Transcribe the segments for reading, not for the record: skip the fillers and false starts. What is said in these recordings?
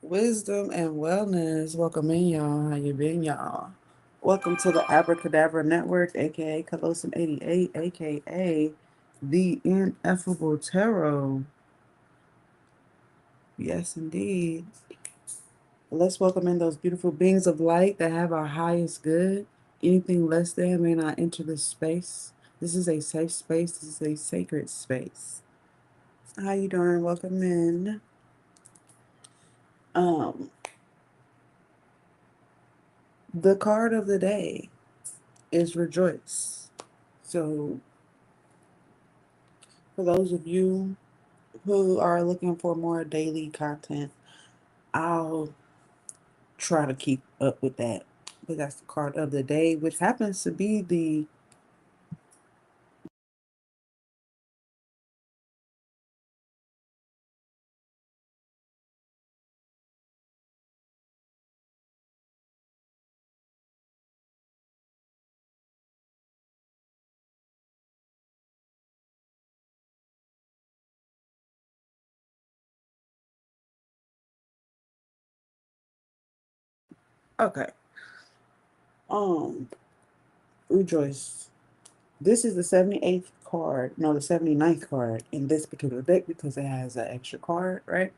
Wisdom and wellness. Welcome in, y'all. How you been, y'all? Welcome to the Abracadabra Network, aka Colossum 88, aka the Ineffable Tarot. Yes, indeed. Let's welcome in those beautiful beings of light that have our highest good. Anything less than may not enter this space. This is a safe space. This is a sacred space. How you doing? Welcome in. Um, the card of the day is rejoice. So, for those of you who are looking for more daily content, I'll try to keep up with that. But that's the card of the day, which happens to be the okay. Um, rejoice. This is the 78th card, no, the 79th card in this particular deck because it has an extra card, right?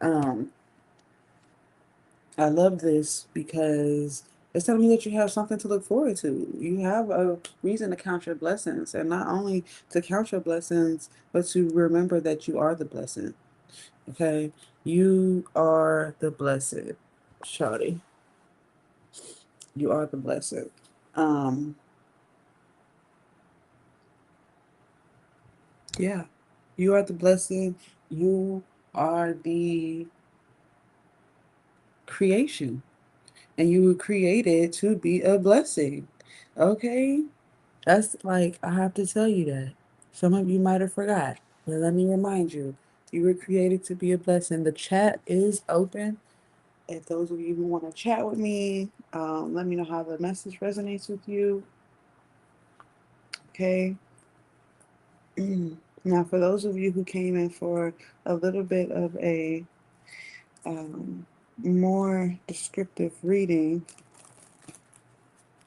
Um, I love this because it's telling me that you have something to look forward to. You have a reason to count your blessings, and not only to count your blessings, but to remember that you are the blessing. Okay, you are the blessed, Shawty. You are the blessed. Um, yeah, you are the blessing. You are the creation, and you were created to be a blessing. Okay, that's like, I have to tell you that. Some of you might have forgot, but let me remind you, you were created to be a blessing. The chat is open. If those of you who want to chat with me, let me know how the message resonates with you. Okay. Now, for those of you who came in for a little bit of a um, more descriptive reading,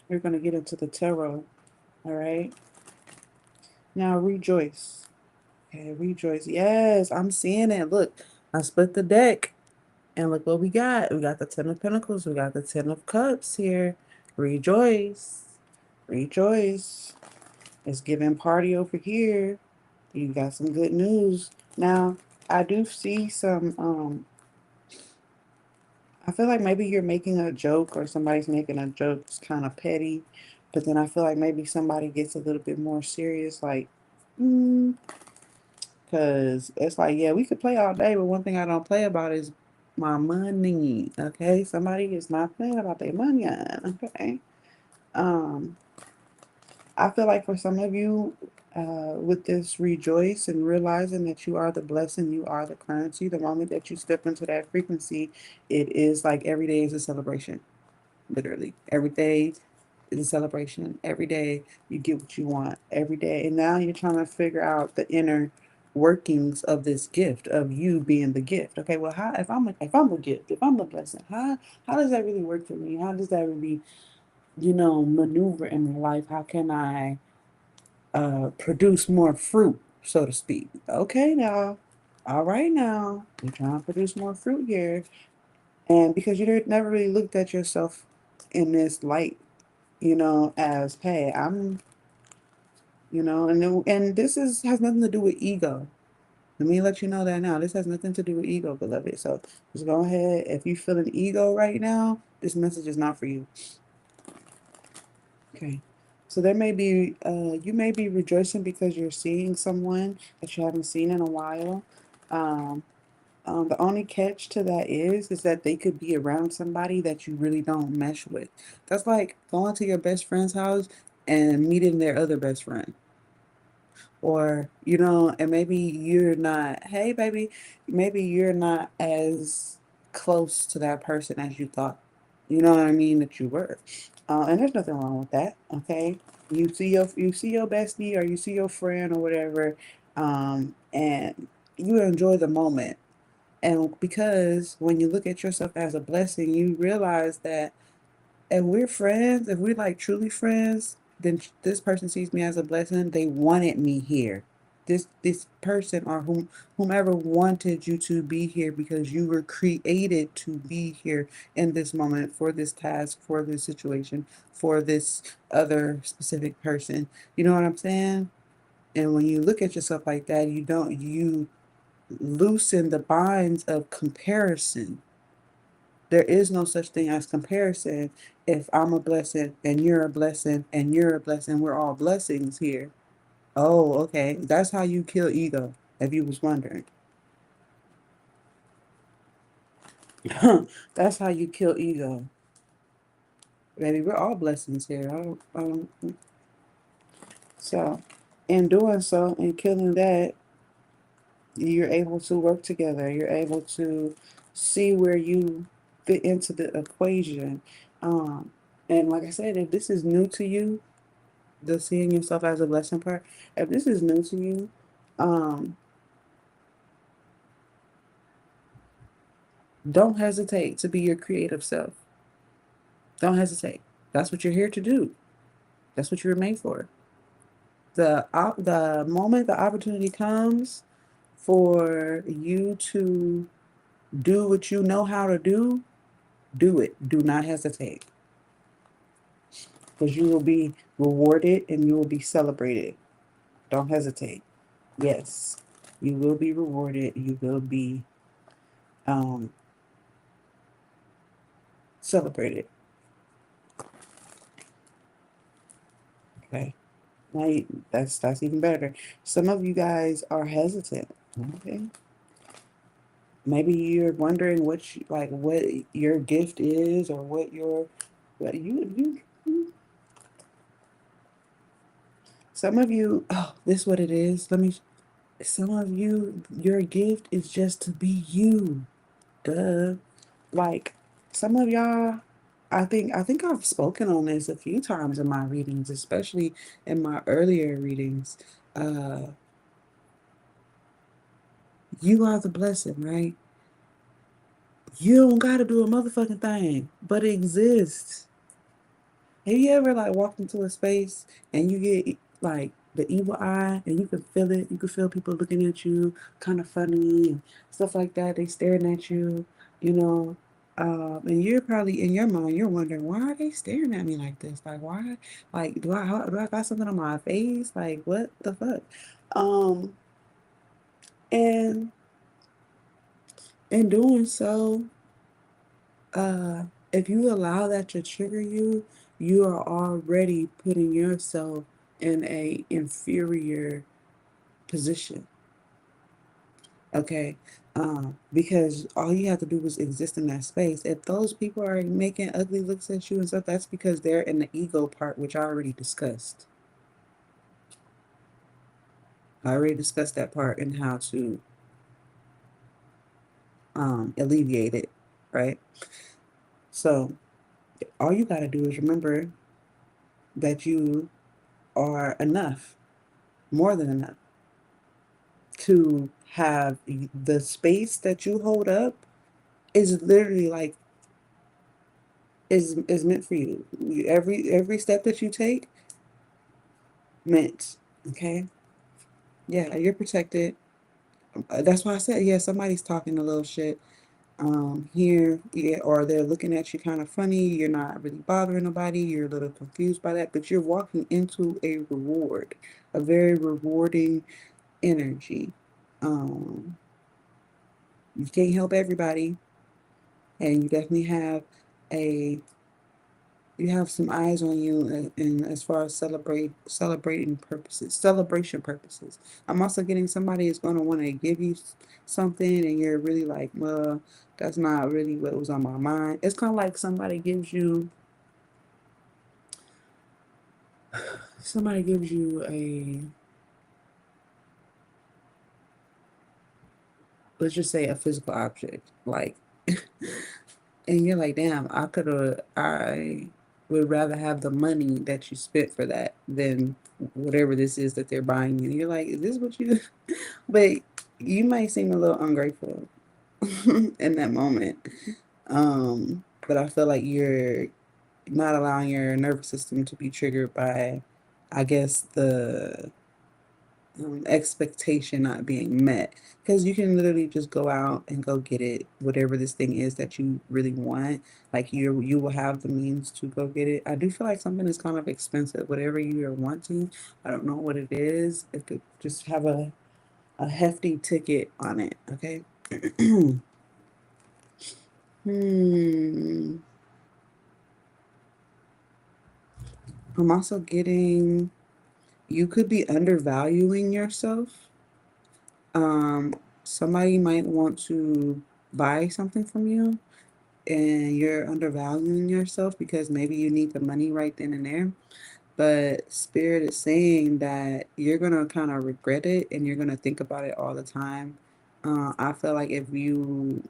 we're going to get into the tarot. All right. Now, rejoice. Okay, rejoice. Yes, I'm seeing it. Look, I split the deck. And look what we got. We got the Ten of Pentacles. We got the Ten of Cups here. Rejoice. Rejoice. It's giving party over here. You got some good news. Now, I do see some, I feel like maybe you're making a joke or somebody's making a joke. It's kind of petty. But then I feel like maybe somebody gets a little bit more serious, like, because it's like, yeah, we could play all day, but one thing I don't play about is my money. Okay, somebody is not playing about their money. Okay, um, I feel like for some of you, with this rejoice and realizing that you are the blessing, you are the currency. The moment that you step into that frequency, it is like every day is a celebration. Literally, every day is a celebration. Every day you get what you want. Every day, and now you're trying to figure out the inner workings of this gift of you being the gift. Okay, well, how if I'm a gift, if I'm a blessing, how does that really work for me? How does that really maneuver in my life? How can I produce more fruit, so to speak? Okay, now, all right, now you're trying to produce more fruit here, and because you never really looked at yourself in this light, as, hey, I'm, and this has nothing to do with ego. Let me let you know that now. This has nothing to do with ego, beloved. So just go ahead. If you feel an ego right now, this message is not for you. Okay. So there may be, you may be rejoicing because you're seeing someone that you haven't seen in a while. Um, the only catch to that is that they could be around somebody that you really don't mesh with. That's like going to your best friend's house and meeting their other best friend. Or, and maybe you're not, hey, baby, maybe you're not as close to that person as you thought. You know what I mean? That you were. And there's nothing wrong with that. Okay. You see your bestie or you see your friend or whatever, and you enjoy the moment. And because when you look at yourself as a blessing, you realize that if we're friends, if we're like truly friends, then this person sees me as a blessing. They wanted me here. This person or whomever wanted you to be here because you were created to be here in this moment for this task, for this situation, for this other specific person. You know what I'm saying? And when you look at yourself like that, you loosen the binds of comparison. There is no such thing as comparison. If I'm a blessing and you're a blessing and you're a blessing, we're all blessings here. Oh, okay. That's how you kill ego, if you was wondering. That's how you kill ego. Baby, we're all blessings here. So, in doing so, in killing that, you're able to work together. You're able to see where you fit into the equation. Um, and like I said, if this is new to you, the seeing yourself as a blessing part, if this is new to you, um, don't hesitate to be your creative self. Don't hesitate. That's what you're here to do. That's what you were made for. The moment the opportunity comes for you to do what you know how to do it. Do not hesitate. Because you will be rewarded and you will be celebrated. Don't hesitate. Yes, you will be rewarded. You will be um, celebrated. Okay, now that's even better. Some of you guys are hesitant. Okay, maybe you're wondering what your gift is or what you. Some of you, oh, this is what it is. Some of you, your gift is just to be you. Duh. Like some of y'all, I think I've spoken on this a few times in my readings, especially in my earlier readings. Uh, you are the blessing, right? You don't gotta do a motherfucking thing, but exist. Have you ever like walked into a space and you get like the evil eye and you can feel it? You can feel people looking at you kind of funny and stuff like that. They staring at you, you know. And you're probably in your mind, you're wondering, why are they staring at me like this? Like, why? Like, do I got something on my face? Like, what the fuck? Um, and in doing so, uh, if you allow that to trigger you, you are already putting yourself in a inferior position. Okay. Because all you have to do is exist in that space. If those people are making ugly looks at you and stuff, that's because they're in the ego part, which I already discussed. I already discussed that part and how to alleviate it, right? So all you got to do is remember that you are enough, more than enough, to have the space that you hold up is literally like is meant for you. Every step that you take meant. Okay. Yeah, you're protected. That's why I said, yeah, somebody's talking a little shit here, yeah, or they're looking at you kind of funny. You're not really bothering nobody. You're a little confused by that, but you're walking into a reward, a very rewarding energy. Um, you can't help everybody, and you definitely have a you have some eyes on you in as far as celebration purposes. I'm also getting somebody is going to want to give you something, and you're really like, well, that's not really what was on my mind. It's kind of like somebody gives you a, let's just say a physical object, like, and you're like, damn, I would rather have the money that you spent for that than whatever this is that they're buying you. You're like, is this what you, but you might seem a little ungrateful. in that moment. But I feel like you're not allowing your nervous system to be triggered by, I guess, the expectation not being met, because you can literally just go out and go get it, whatever this thing is that you really want. Like you will have the means to go get it. I do feel like something is kind of expensive, whatever you are wanting. I don't know what it is. It could just have a hefty ticket on it. Okay. Hmm. I'm also getting, you could be undervaluing yourself. um Somebody might want to buy something from you, and you're undervaluing yourself because maybe you need the money right then and there. But spirit is saying that you're gonna kind of regret it, and you're gonna think about it all the time. I feel like if you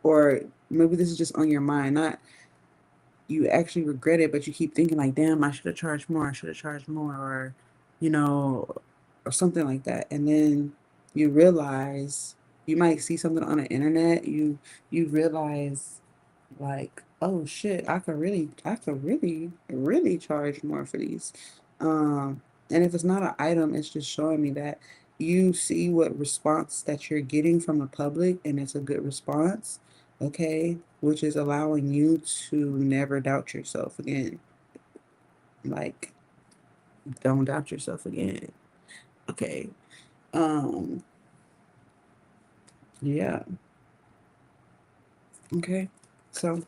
or maybe this is just on your mind, not you actually regret it, but you keep thinking like, damn, I should have charged more, I should have charged more, or, you know, or something like that. And then you realize, you might see something on the internet, you realize like, oh shit, I could really charge more for these. And if it's not an item, it's just showing me that you see what response that you're getting from the public, and it's a good response, okay, which is allowing you to never doubt yourself again. Like, don't doubt yourself again. Okay. Um, yeah. Okay. So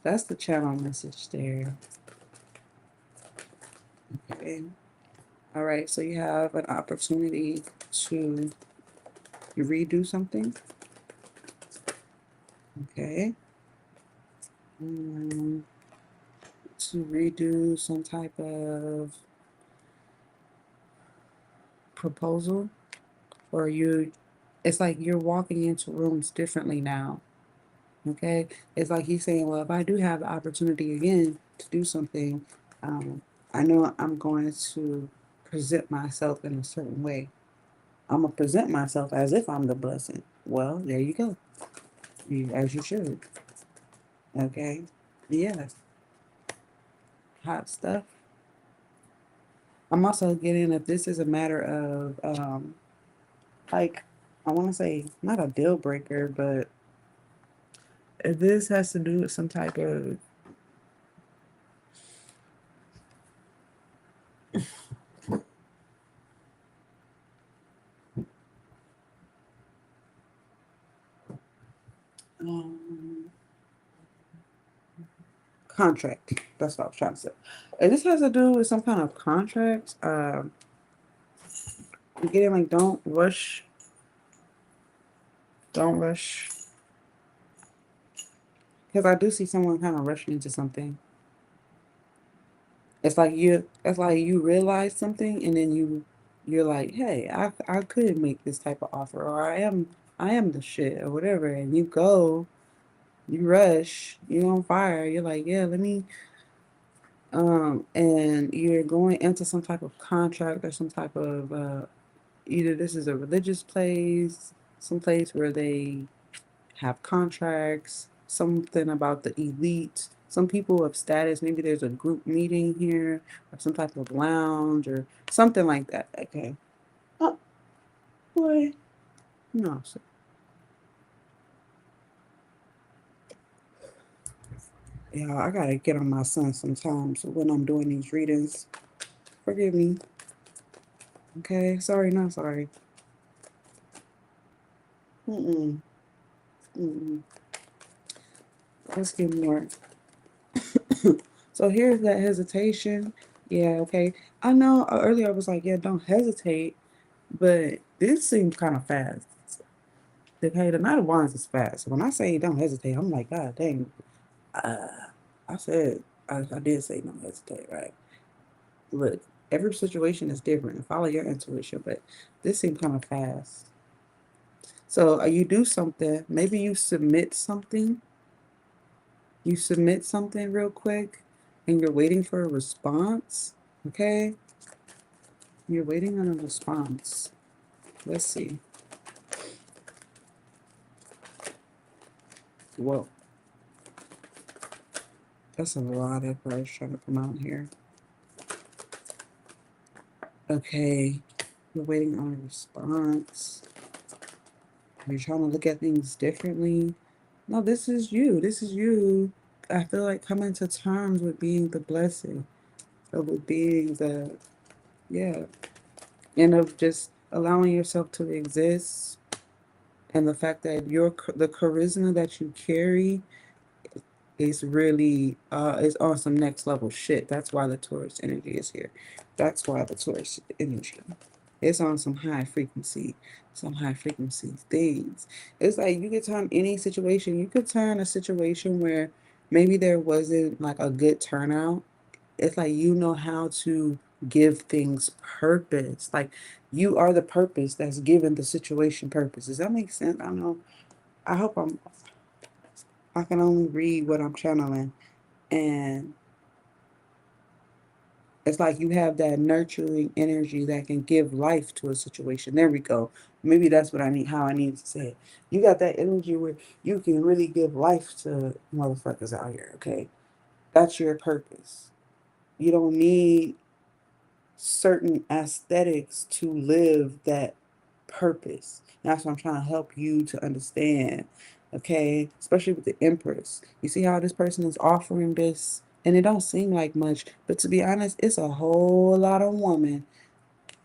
that's the channel message there. Okay. All right. So you have an opportunity to redo something. Okay. Um, to redo some type of proposal, or it's like you're walking into rooms differently now. Okay, it's like he's saying, well, if I do have the opportunity again to do something, um, I know I'm going to present myself in a certain way. I'm gonna present myself as if I'm the blessing. Well, there you go. As you should. Okay. Yeah. Hot stuff. I'm also getting if this is a matter of like, I want to say not a deal breaker, but if this has to do with some type of um, contract, that's what I was trying to say. If this has to do with some kind of contract, I'm getting like, don't rush, because I do see someone kind of rushing into something. It's like you realize something, and then you're like, hey, I could make this type of offer, or I am the shit, or whatever, and you rush, you're on fire, you're like, yeah, let me, and you're going into some type of contract or some type of, either this is a religious place, some place where they have contracts, something about the elite, some people of status, maybe there's a group meeting here, or some type of lounge, or something like that, okay? Oh, boy, no, so, yeah, I gotta get on my son sometimes when I'm doing these readings. Forgive me. Okay, sorry, not sorry. Mm-mm. Mm-mm. Let's get more. So here's that hesitation. Yeah, okay. I know earlier I was like, yeah, don't hesitate, but this seems kind of fast. Okay, the Knight of Wands is fast. When I say don't hesitate, I'm like, God dang. Uh, I said, I did say don't hesitate, right? Look, every situation is different. Follow your intuition, but this seems kind of fast. So you do something, maybe you submit something real quick, and you're waiting for a response, okay? You're waiting on a response. Let's see. Whoa. That's a lot of words trying to come out here. Okay. You're waiting on a response. You're trying to look at things differently. No, this is you. This is you. I feel like coming to terms with being the blessing, with being the, yeah, and of just allowing yourself to exist, and the fact that the charisma that you carry is really is on some next level shit. That's why the Taurus energy is here. That's why the Taurus energy. It's on some high frequency things. It's like you could turn any situation. You could turn a situation where maybe there wasn't like a good turnout. It's like you know how to give things purpose. Like you are the purpose that's given the situation purpose. Does that make sense? I don't know. I hope I can only read what I'm channeling. And it's like you have that nurturing energy that can give life to a situation. There we go. Maybe that's what I need, how I need to say it. You got that energy where you can really give life to motherfuckers out here, okay? That's your purpose. You don't need certain aesthetics to live that purpose. And that's what I'm trying to help you to understand. Okay, especially with the Empress. You see how this person is offering this, and it don't seem like much, but to be honest, it's a whole lot of woman.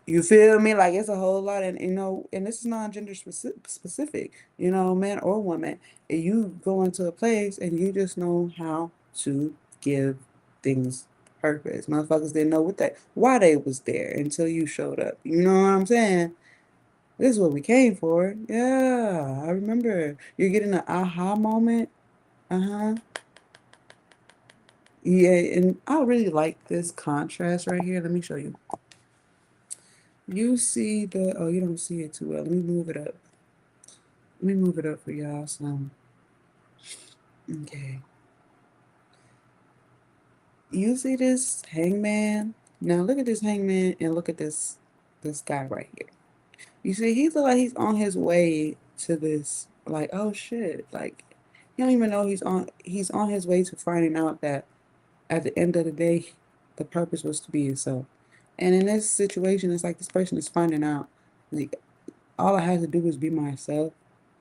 You feel me? Like it's a whole lot, and and this is non-gender specific. Man or woman. And you go into a place and you just know how to give things purpose. Motherfuckers didn't know why they was there until you showed up. You know what I'm saying? This is what we came for. Yeah, I remember. You're getting an aha moment. Uh-huh. Yeah, and I really like this contrast right here. Let me show you. You see oh, you don't see it too well. Let me move it up. Let me move it up for y'all. Okay. You see this hangman? Now look at this hangman and look at this guy right here. You see, he look like he's on his way to this, like, oh shit. Like, you don't even know he's on his way to finding out that at the end of the day, the purpose was to be yourself. And in this situation, it's like this person is finding out, like, all I had to do was be myself.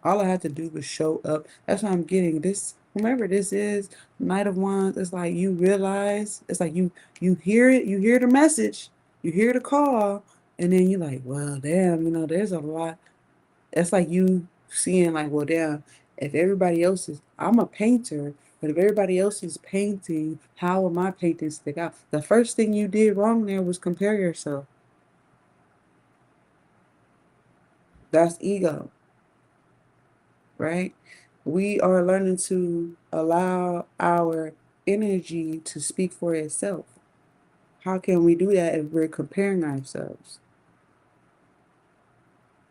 All I had to do was show up. That's what I'm getting. This, whomever this is, Knight of Wands, it's like you realize, it's like you hear it, you hear the message, you hear the call, and then you're like, well, damn, there's a lot. It's like you seeing like, well, damn, if everybody else is, I'm a painter, but if everybody else is painting, how will my painting stick out? The first thing you did wrong there was compare yourself. That's ego, right? We are learning to allow our energy to speak for itself. How can we do that if we're comparing ourselves?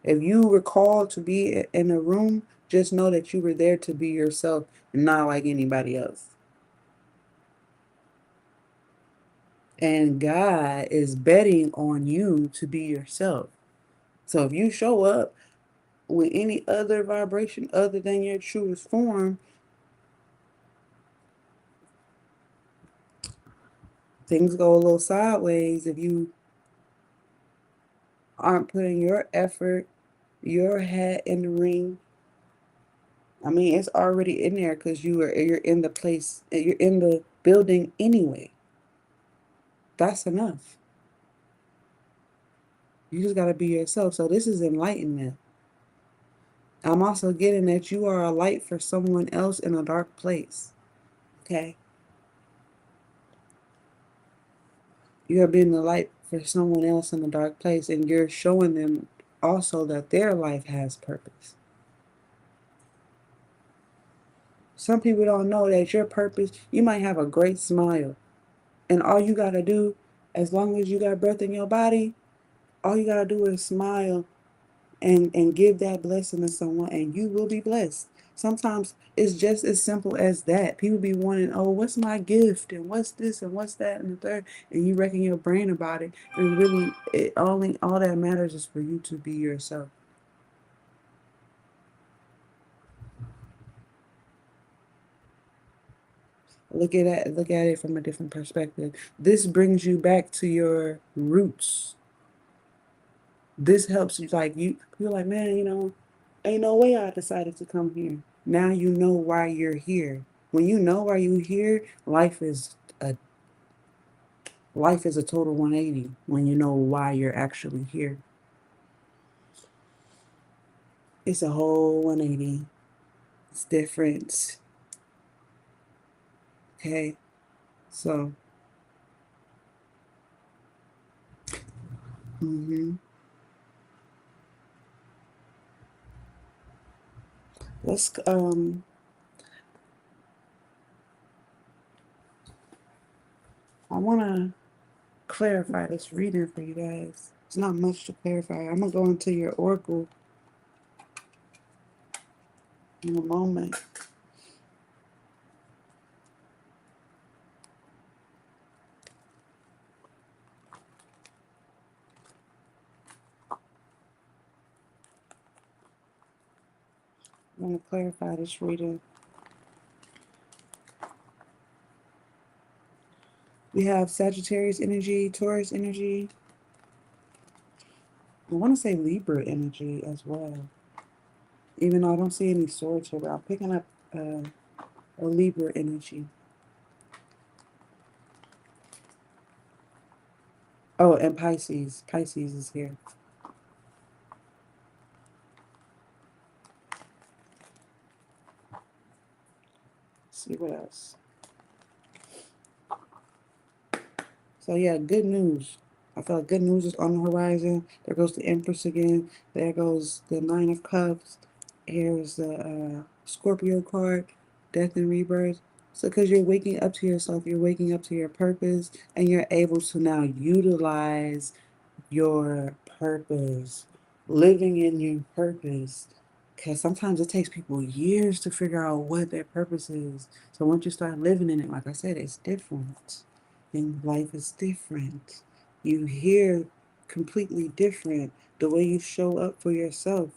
If you were called to be in a room, just know that you were there to be yourself and not like anybody else. And God is betting on you to be yourself. So if you show up with any other vibration other than your truest form, things go a little sideways if you aren't putting your effort, your hat in the ring. I mean, it's already in there because you're in the place, you're in the building anyway. That's enough. You just gotta be yourself. So this is enlightenment. I'm also getting that you are a light for someone else in a dark place. Okay? You are being the light for someone else in a dark place, and you're showing them also that their life has purpose. Some people don't know that your purpose, you might have a great smile, and all you got to do, as long as you got breath in your body, all you got to do is smile and give that blessing to someone, and you will be blessed. Sometimes it's just as simple as that. People be wanting, oh, what's my gift? And what's this? And what's that? And the third. And you wrecking your brain about it. And really, all that matters is for you to be yourself. Look at it from a different perspective. This brings you back to your roots. This helps you, like, you're like, man, ain't no way I decided to come here. Now you know why you're here. When you know why you're here, a life is a total 180 when you know why you're actually here. It's a whole 180. It's different. Okay. So, hmm let's I want to clarify this reading for you guys. It's not much to clarify. I'm gonna go into your oracle in a moment. I'm gonna clarify this reading. We have Sagittarius energy, Taurus energy. I want to say Libra energy as well. Even though I don't see any swords here, but I'm picking up a Libra energy. Oh, and Pisces. Pisces is here. Let's see what else. So yeah, good news. I feel like good news is on the horizon. There goes the Empress again. There goes the Nine of Cups. Here's the Scorpio card, Death and Rebirth. So because you're waking up to yourself, you're waking up to your purpose, and you're able to now utilize your purpose, living in your purpose. Because sometimes it takes people years to figure out what their purpose is. So once you start living in it, like I said, it's different. And life is different. You hear completely different. The way you show up for yourself.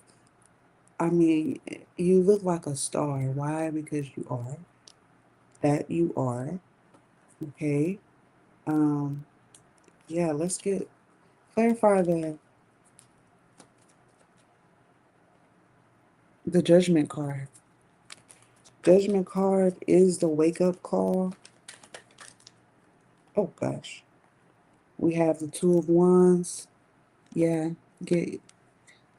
I mean, you look like a star. Why? Because you are. That you are. Okay. Um, yeah, let's get clarify the judgment card. Judgment card is the wake up call. Oh gosh. We have the Two of Wands. Yeah, get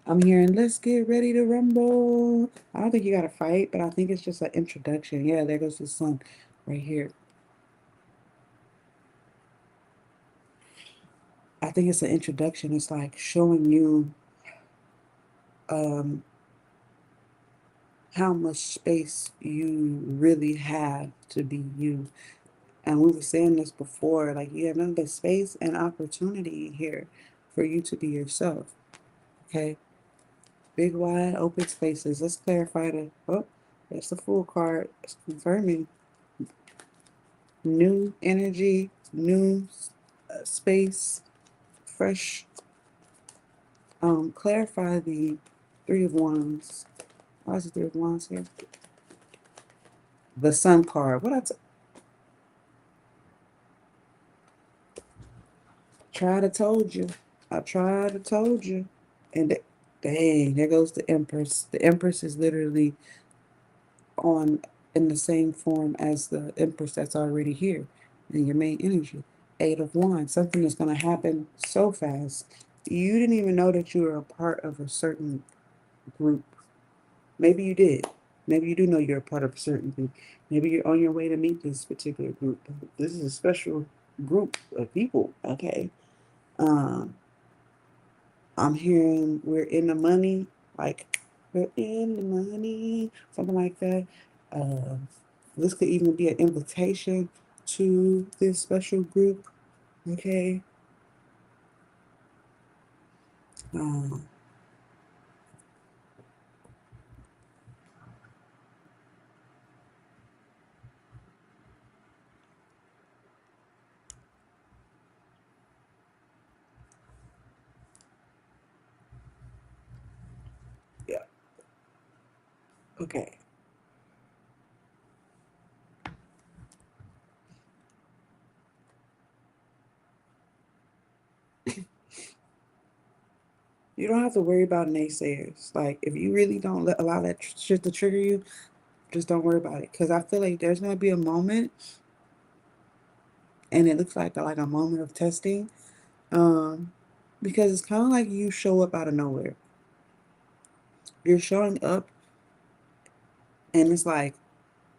I'm hearing let's get ready to rumble. I don't think you gotta fight, but I think it's just an introduction. Yeah, there goes the sun right here. I think it's an introduction. It's like showing you um how much space you really have to be you. And we were saying this before, like you have nothing but space and opportunity here for you to be yourself. Okay. Big wide open spaces. Let's clarify the that's the full card. It's confirming new energy, new space, fresh. Clarify the Three of Wands. Why is the Three of Wands here? The Sun card. Tried to told you. I tried to told you. And dang, there goes the Empress. The Empress is literally on in the same form as the Empress that's already here in your main energy. Eight of Wands. Something that's going to happen so fast. You didn't even know that you were a part of a certain group. Maybe you did. Maybe you do know you're a part of a certain group. Maybe you're on your way to meet this particular group. This is a special group of people. Okay. Um, I'm hearing we're in the money, like we're in the money, something like that. Uh, this could even be an invitation to this special group. Okay. Um, yeah. Okay. You don't have to worry about naysayers. Like, if you really don't allow that shit to trigger you, just don't worry about it. Because I feel like there's going to be a moment, and it looks like a moment of testing. Um, because it's kind of like you show up out of nowhere. You're showing up, and it's like,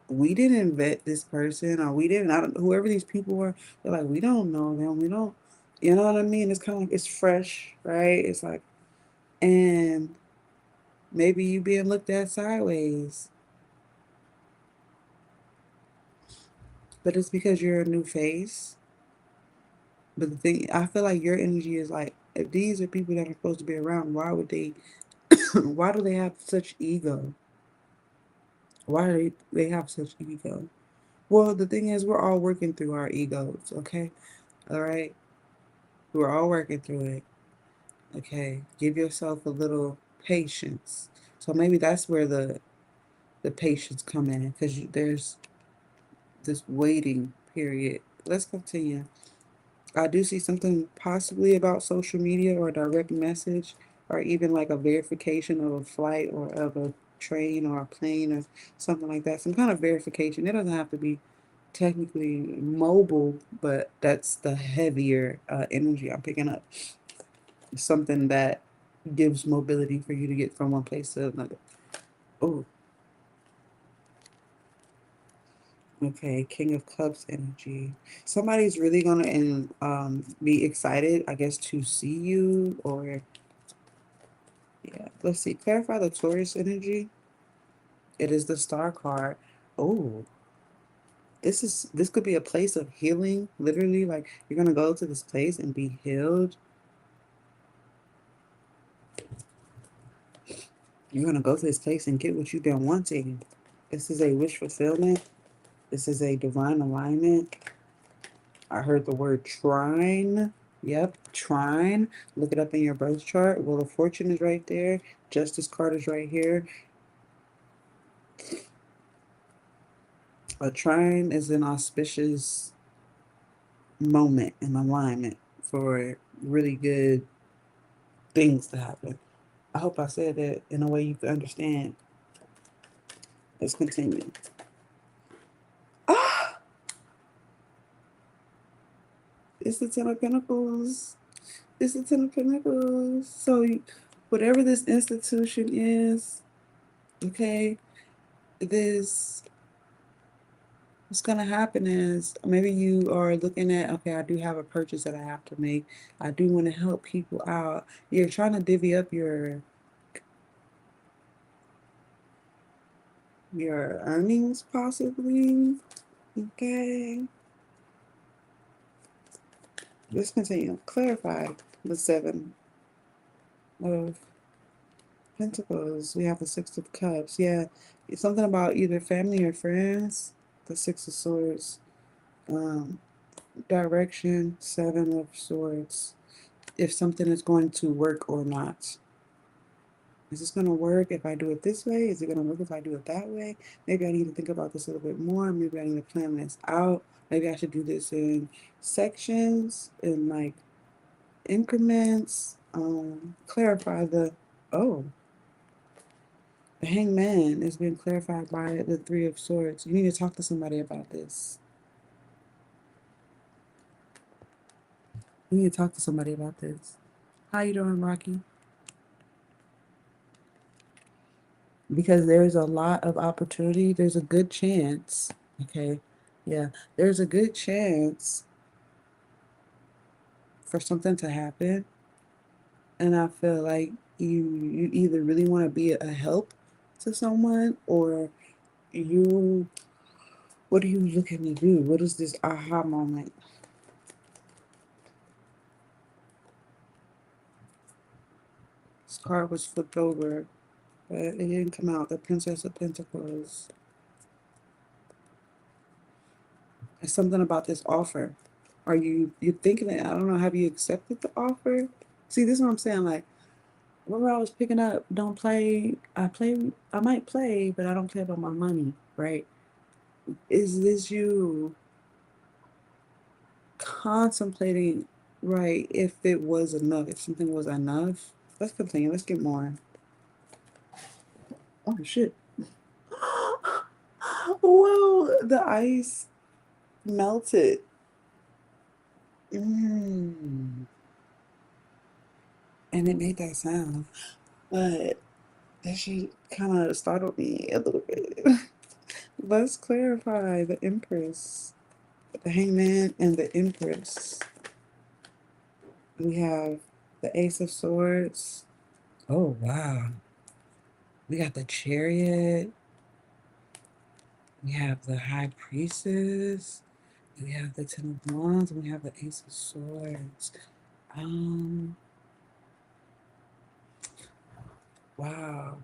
we didn't vet this person, or we didn't, I don't, whoever these people were, they're like, we don't know them. We don't, you know what I mean? It's kind of like, it's fresh, right? It's like, and maybe you being looked at sideways, but it's because you're a new face. But the thing, I feel like your energy is like, if these are people that are supposed to be around, why would they, why do they have such ego? Why do they have such ego? Well, the thing is, we're all working through our egos, okay? All right? We're all working through it, okay? Give yourself a little patience. So maybe that's where the patience come in, because there's this waiting period. Let's continue. I do see something possibly about social media or a direct message or even like a verification of a flight or of a train or a plane or something like that. Some kind of verification. It doesn't have to be technically mobile, but that's the heavier energy I'm picking up. Something that gives mobility for you to get from one place to another. Oh, okay. King of Cups energy. Somebody's really gonna and be excited, I guess, to see you or yeah. Let's see. Clarify the Taurus energy. It is the Star card. Oh, this could be a place of healing. Literally, like you're gonna go to this place and be healed. You're gonna go to this place and get what you've been wanting. This is a wish fulfillment. This is a divine alignment. I heard the word trine. Yep, trine. Look it up in your birth chart. Wheel of Fortune is right there. Justice card is right here. A trine is an auspicious moment and alignment for really good things to happen. I hope I said that in a way you can understand. Let's continue. Ah, it's the Ten of Pentacles. It's the Ten of Pentacles. So, whatever this institution is, okay, this what's gonna happen is maybe you are looking at, okay, I do have a purchase that I have to make. I do want to help people out. You're trying to divvy up your earnings possibly. Okay. Let's continue. Clarify the Seven of Pentacles. We have the Six of Cups. Yeah. It's something about either family or friends. The Six of Swords. Um, Direction, Seven of Swords. If something is going to work or not. Is this going to work if I do it this way? Is it going to work if I do it that way? Maybe I need to think about this a little bit more. Maybe I need to plan this out. Maybe I should do this in sections, in like increments. Clarify the, oh, the Hangman is being clarified by the Three of Swords. You need to talk to somebody about this. You need to talk to somebody about this. How you doing, Rocky? Because there's a lot of opportunity. There's a good chance. Okay. Yeah. There's a good chance for something to happen. And I feel like you either really want to be a help to someone or you what are you looking to do? What is this aha moment? This card was flipped over, but it didn't come out. The Princess of Pentacles. It's something about this offer. Are you thinking it? I don't know. Have you accepted the offer? See, this is what I'm saying. Like, remember I was picking up, don't play. I might play, but I don't play about my money, right? Is this you contemplating, right, if it was enough, if something was enough? Let's continue. Let's get more. Oh shit. Whoa, the ice melted. Mm. And it made that sound. But that shit kind of startled me a little bit. Let's clarify the Empress, the Hangman, and the Empress. We have the Ace of Swords. Oh, wow. We got the Chariot. We have the High Priestess. We have the Ten of Wands. We have the Ace of Swords. Wow.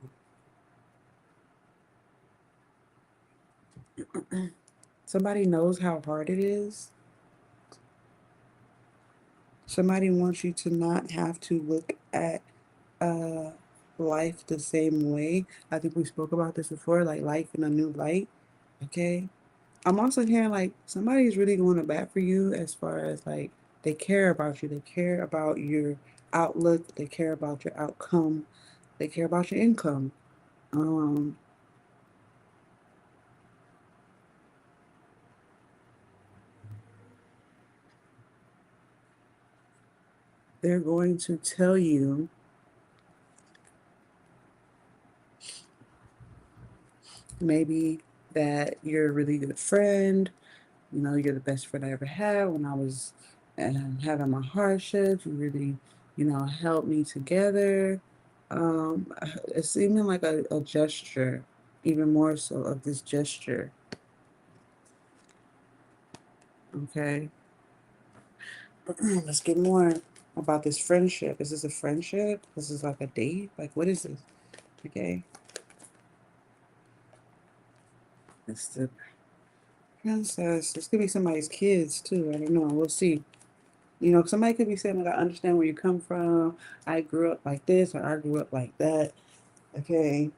Somebody knows how hard it is. Somebody wants you to not have to look at uh life the same way. I think we spoke about this before, like life in a new light. Okay. I'm also hearing like somebody's really going to bat for you as far as like they care about you. They care about your outlook. They care about your outcome. They care about your income. Um, they're going to tell you maybe that you're a really good friend. You know, you're the best friend I ever had when I was having my hardships. You really, helped me together. It's even like a gesture, even more so of this gesture. Okay. Let's get more about this friendship. Is this a friendship? This is like a date? Like, what is this? Okay. It's the princess. This could be somebody's kids too. I don't know. We'll see. Somebody could be saying, like, I understand where you come from. I grew up like this, or I grew up like that. Okay.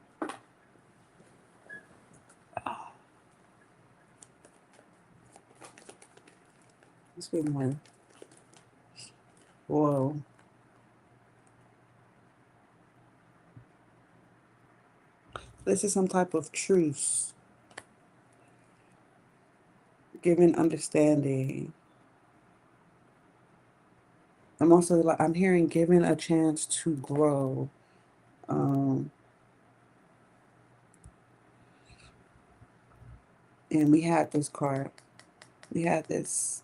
Let's get more. Whoa. This is some type of truce, giving understanding. I'm also like, I'm hearing given a chance to grow. Um, and we had this card. We had this,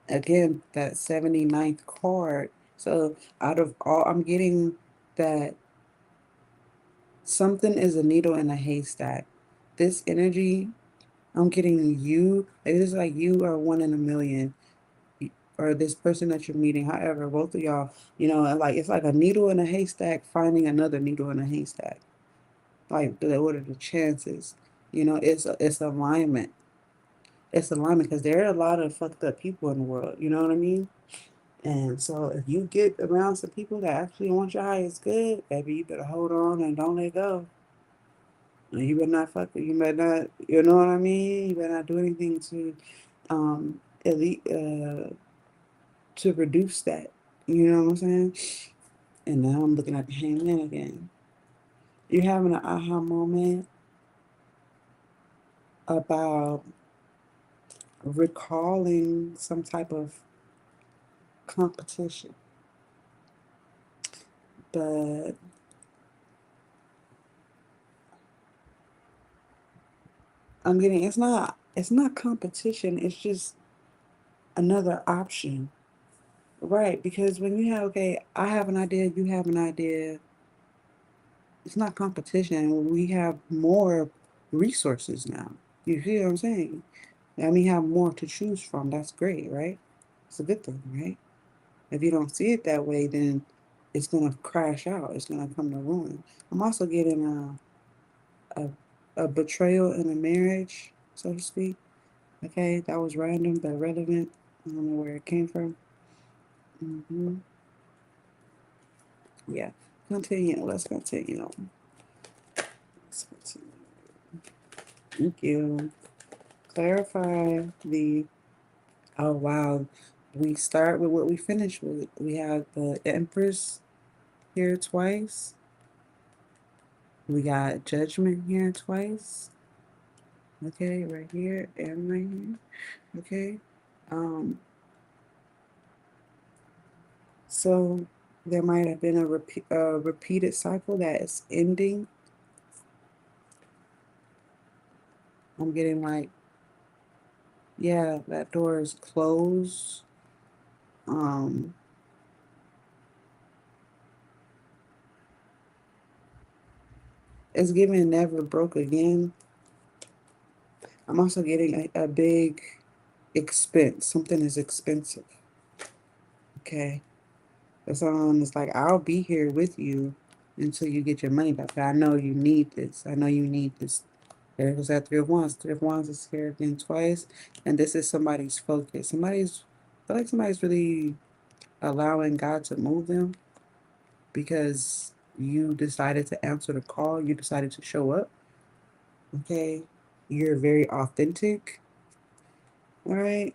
again, that 79th card. So out of all, I'm getting that something is a needle in a haystack. This energy, I'm getting you. It is like you are one in a million, or this person that you're meeting. However, both of y'all, like it's like a needle in a haystack finding another needle in a haystack. Like, what are the chances? It's alignment. It's alignment because there are a lot of fucked up people in the world. You know what I mean? And so if you get around some people that actually want your highest good, baby, you better hold on and don't let go. And you better not fuck. You better not. You know what I mean? You better not do anything elite to reduce that. You know what I'm saying? And now I'm looking at the hangman again. You're having an aha moment about recalling some type of competition. But I'm getting it's not competition, it's just another option. Right, because when you have okay, I have an idea, you have an idea, it's not competition. We have more resources now. You see what I'm saying? And we have more to choose from. That's great, right? It's a good thing, right? If you don't see it that way, then it's gonna crash out. It's gonna come to ruin. I'm also getting a a betrayal in a marriage, so to speak. Okay, that was random but relevant. I don't know where it came from. Yeah, continue. Let's continue. Let's continue. Thank you. Clarify the. Oh wow, we start with what we finish with. We have the Empress. here twice. We got Judgment here twice. Okay, right here and right here. Okay. Um, so there might have been a repeated cycle that is ending. I'm getting like, yeah, that door is closed. Um, it's giving never broke again. I'm also getting a big expense. Something is expensive. Okay. That's all. It's like, I'll be here with you until you get your money back. But I know you need this. I know you need this. There goes that Three of Wands. Three of Wands is here again twice. And this is somebody's focus. I feel like somebody's really allowing God to move them because you decided to answer the call. You decided to show up. Okay. You're very authentic. All right.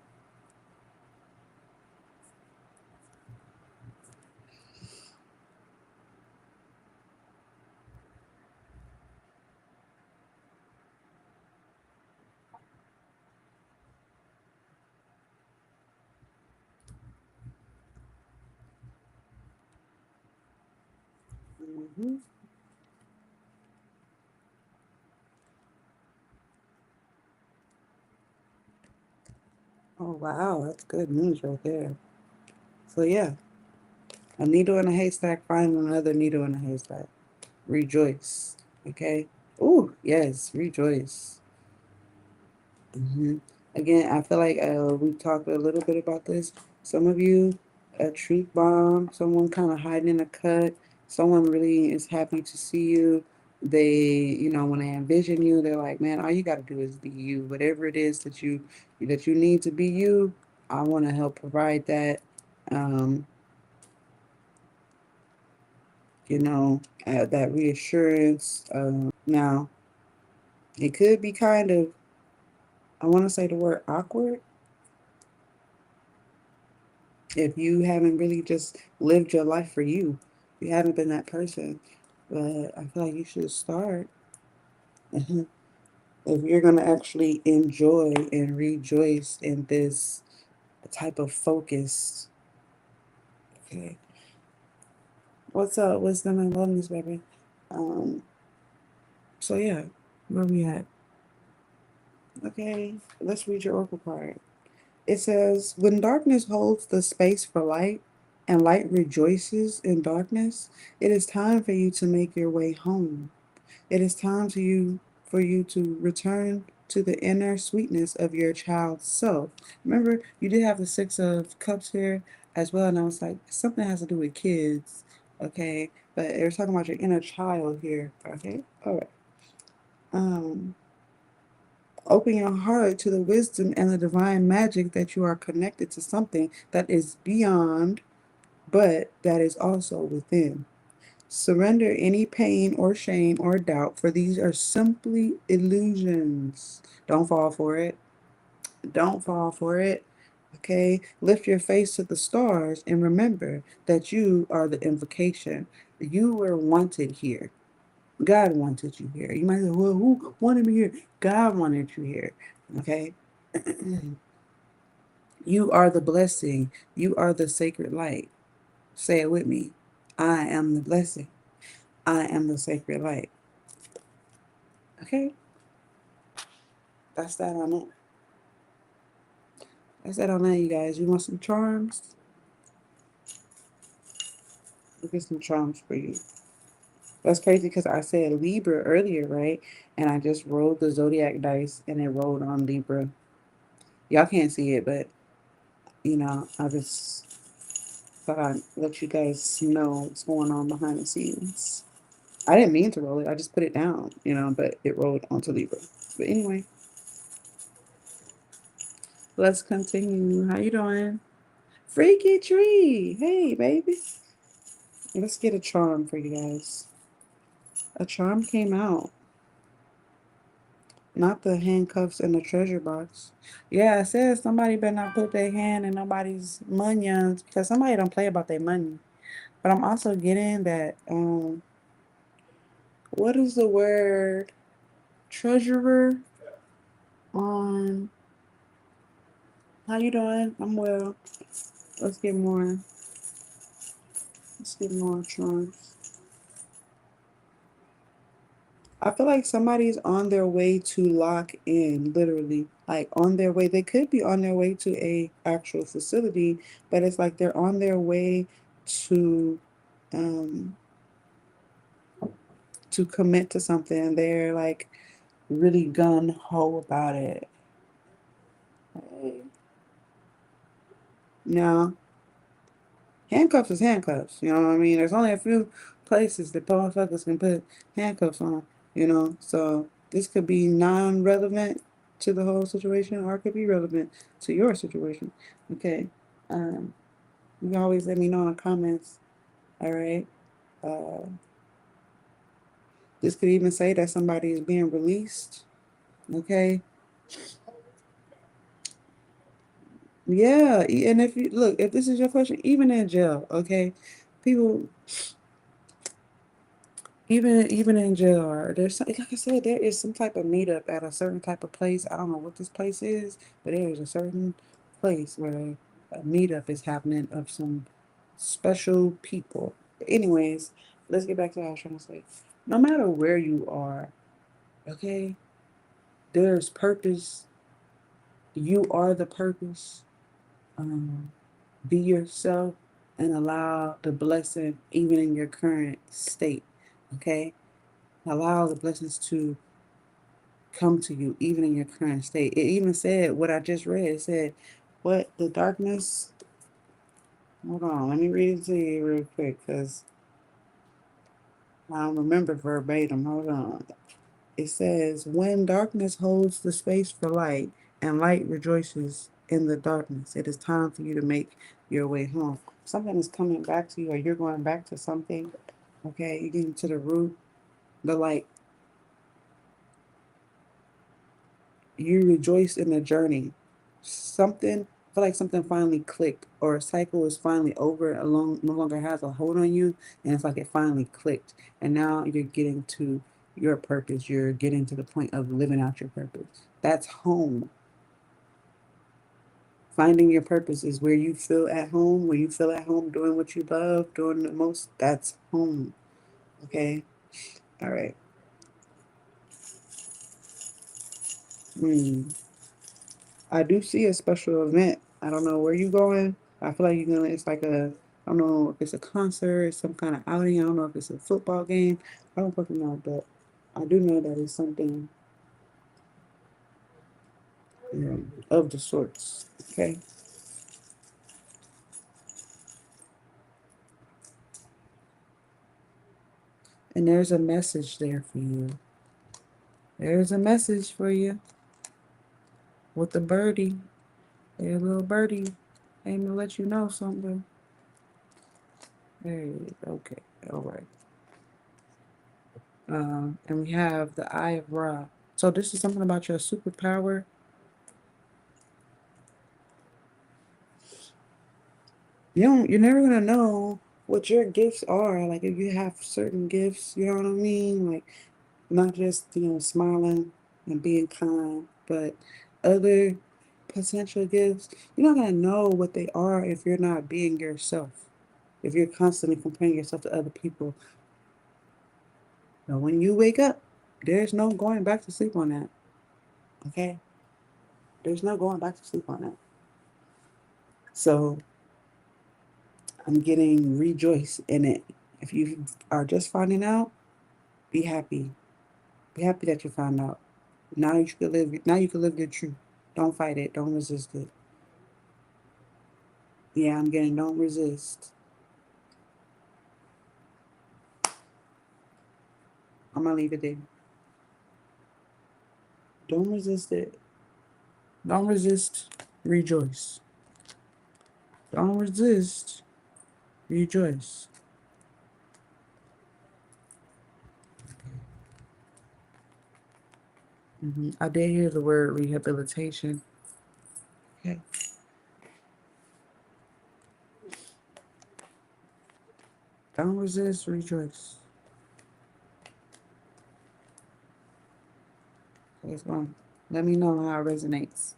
Mm-hmm. Oh, wow. That's good news right there. So, yeah, a needle in a haystack, find another needle in a haystack. Rejoice. Okay? Ooh, yes, rejoice. hmm Again, I feel like we talked a little bit about this. Some of you, a truth bomb, someone kind of hiding in a cut, someone really is happy to see you. They, when they envision you, they're like, man, all you got to do is be you. Whatever it is that you need to be you, I want to help provide that. Um, that reassurance. Now, it could be kind of, I want to say the word awkward if you haven't really just lived your life for you. You haven't been that person. But I feel like you should start. If you're going to actually enjoy and rejoice in this type of focus. Okay. What's up? Wisdom and wellness, baby. Um, so yeah, where we at? Okay, let's read your oracle card. It says, when darkness holds the space for light and light rejoices in darkness, it is time for you to make your way home. It is time for you to return to the inner sweetness of your child's self. Remember, you did have the Six of Cups here as well, and I was like, something has to do with kids, okay? But they're talking about your inner child here, okay? All right. Um, Open your heart to the wisdom and the divine magic that you are connected to something that is beyond, but that is also within. Surrender any pain or shame or doubt, for these are simply illusions. Don't fall for it. Don't fall for it. Okay? Lift your face to the stars and remember that you are the invocation. You were wanted here. God wanted you here. You might say, well, who wanted me here? God wanted you here. Okay? You are the blessing. You are the sacred light. Say it with me. I am the blessing. I am the sacred light. Okay? That's that on it. That's that on that, you guys. You want some charms? Look at some charms for you. That's crazy because I said Libra earlier, right? And I just rolled the zodiac dice and it rolled on Libra. Y'all can't see it, but I just thought I'd let you guys know what's going on behind the scenes. I didn't mean to roll it. I just put it down, but it rolled onto Libra. But anyway, let's continue. How you doing? Freaky tree. Hey, baby. Let's get a charm for you guys. A charm came out. Not the handcuffs and the treasure box. Yeah, it says somebody better not put their hand in nobody's money because somebody don't play about their money. But I'm also getting that, what is the word? Treasurer on, how you doing? I'm well. Let's get more. Let's get more charms. I feel like somebody's on their way to lock in, literally. Like on their way. They could be on their way to a actual facility, but it's like they're on their way to um to commit to something. They're like really gun ho about it. Hey. Now, handcuffs is handcuffs. You know what I mean? There's only a few places that motherfuckers can put handcuffs on. So this could be non-relevant to the whole situation, or it could be relevant to your situation. Okay. Um, you can always let me know in the comments. All right. Uh, this could even say that somebody is being released. Okay. Yeah, and if you look, if this is your question, even in jail, okay, people, even in jail, or there's like I said, there is some type of meetup at a certain type of place. I don't know what this place is, but there is a certain place where a meetup is happening of some special people. Anyways, let's get back to what I was trying to say. No matter where you are, okay, there's purpose. You are the purpose. Um, be yourself and allow the blessing even in your current state. Okay, allow the blessings to come to you even in your current state. It even said what I just read. It said, what the darkness, hold on, let me read it to you real quick because I don't remember verbatim. Hold on. It says, when darkness holds the space for light and light rejoices in the darkness, it is time for you to make your way home. Something is coming back to you, or you're going back to something. Okay, you're getting to the root, the light. You rejoice in the journey. Something, I feel like something finally clicked, or a cycle is finally over, along no longer has a hold on you, and it's like it finally clicked. And now you're getting to your purpose. You're getting to the point of living out your purpose. That's home. Finding your purpose is where you feel at home, where you feel at home doing what you love, doing the most. That's home. Okay. All right. Hmm. I do see a special event. I don't know where you going. I feel like you're gonna. It's like a. I don't know if it's a concert, some kind of outing. I don't know if it's a football game. I don't fucking know, but I do know that it's something of the sorts. Okay. And there's a message there for you. There's a message for you with the birdie. Hey, little birdie. Aim to let you know something. Hey, okay, all right. And we have the Eye of Ra. So this is something about your superpower. You're never gonna know what your gifts are. Like if you have certain gifts, you know what I mean? Like not just, smiling and being kind, but other potential gifts. You're not gonna know what they are if you're not being yourself. If you're constantly comparing yourself to other people. But when you wake up, there's no going back to sleep on that. Okay? There's no going back to sleep on that. So I'm getting rejoice in it. If you are just finding out, be happy. Be happy that you found out. Now you can live. Now you can live your truth. Don't fight it. Don't resist it. Yeah, I'm getting. Don't resist. I'm gonna leave it there. Don't resist it. Don't resist. Rejoice. Don't resist. Rejoice. I did hear the word rehabilitation. Okay. Don't resist, rejoice. Okay, it's going. Let me know how it resonates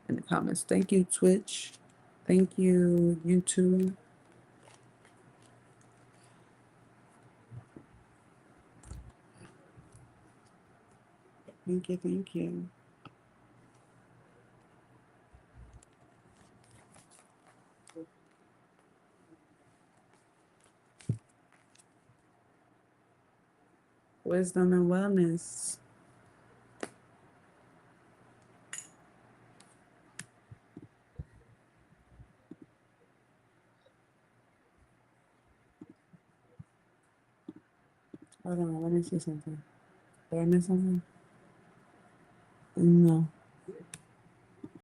in the comments. Thank you, Twitch. Thank you, YouTube. Thank you, thank you. Wisdom and wellness. Hold on, let me see something. Did I miss something? No.